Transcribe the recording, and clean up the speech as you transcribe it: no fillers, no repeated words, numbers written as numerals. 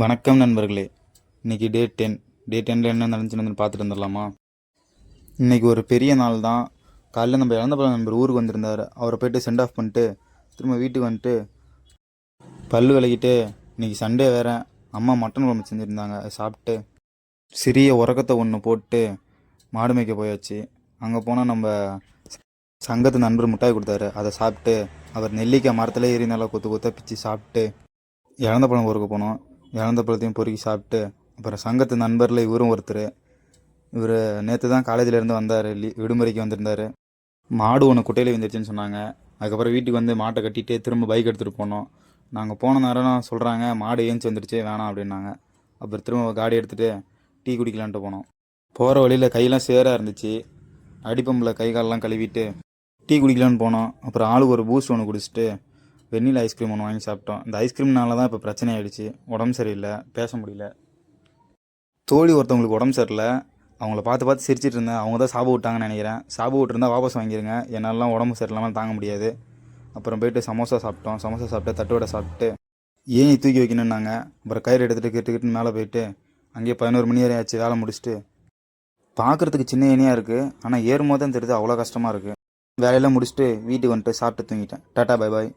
வணக்கம் நண்பர்களே. இன்றைக்கி டே 10 என்ன நடந்துச்சுன்னு பார்த்துட்டு வந்துடலாமா? இன்றைக்கி ஒரு பெரிய நாள் தான். காலையில் நம்ம இழந்தபலம் நண்பர் ஊருக்கு வந்திருந்தார். அவரை போய்ட்டு சென்ட் ஆஃப் பண்ணிட்டு திரும்ப வீட்டுக்கு வந்துட்டு பல் விளக்கிட்டு, இன்றைக்கி சண்டே வேறு, அம்மா மட்டன் குழம்பு செஞ்சுருந்தாங்க. அதை சாப்பிட்டு சிறிய உறக்கத்தை ஒன்று போட்டு மாடு மேய்க்க போயாச்சு. அங்கே போனால் நம்ம சங்கத்து நண்பர் மிட்டாய் கொடுத்தாரு. அதை சாப்பிட்டு அவர் நெல்லிக்காய் மரத்தில் ஏறி நல்லா கொத்து கொத்த பிச்சு சாப்பிட்டு இழந்த பழம் ஊருக்கு போனோம். இழந்த பழத்தையும் பொறுக்கி சாப்பிட்டு அப்புறம் சங்கத்து நண்பரில் இவரும் ஒருத்தர். இவர் நேற்று தான் காலேஜிலேருந்து வந்தார், விடுமுறைக்கு வந்திருந்தார். மாடு ஒன்று குட்டையில் விழுந்துருச்சுன்னு சொன்னாங்க. அதுக்கப்புறம் வீட்டுக்கு வந்து மாட்டை கட்டிட்டு திரும்ப பைக் எடுத்துகிட்டு போனோம். நாங்கள் போன நேரம் சொல்கிறாங்க மாடு ஏஞ்சி வந்துடுச்சு வேணாம் அப்படின்னாங்க. அப்புறம் திரும்ப காடி எடுத்துகிட்டு டீ குடிக்கலான்ட்டு போனோம். போகிற வழியில் கையெல்லாம் சேராக இருந்துச்சு. அடிப்பம்பில் கை காலெலாம் கழுவிட்டு டீ குடிக்கலான்னு போனோம். அப்புறம் ஆளுக்கு ஒரு பூஸ்ட் ஒன்று குடிச்சிட்டு வெண்ணிலா ஐஸ்கிரீம் ஒன்று வாங்கி சாப்பிட்டோம். இந்த ஐஸ்கிரீம்னால தான் இப்போ பிரச்சனை ஆகிடுச்சு. உடம்பு சரியில்லை, பேச முடியல. தோழி ஒருத்தவங்களுக்கு உடம்பு சரியில்லை. அவங்கள பார்த்து பார்த்து சிரிச்சிட்டு இருந்தேன். அவங்க தான் சாப்பிட விட்டாங்கன்னு நினைக்கிறேன். சாப்பிட விட்டுருந்தா வாபஸ் வாங்கிடுங்க. என்னாலாம் உடம்பு சரியில்லாமல் தாங்க முடியாது. அப்புறம் போய்ட்டு சமோசா சாப்பிட்டோம். சமோசா சாப்பிட்டு தட்டுவடை சாப்பிட்டு ஏன் தூக்கி வைக்கணுன்னாங்க. அப்புறம் கயிறு எடுத்துகிட்டு கிட்டு மேலே போயிட்டு அங்கேயே 11 மணி வரை ஆச்சு. வேலை முடிச்சுட்டு பார்க்குறதுக்கு சின்ன ஏனியாக இருக்குது, ஆனால் ஏறும்போது தான் தெரியுது அவ்வளோ கஷ்டமாக இருக்குது. வேலையெல்லாம் முடிச்சுட்டு வீட்டுக்கு வந்துட்டு சாப்பிட்டு தூங்கிட்டேன். Tata bye bye.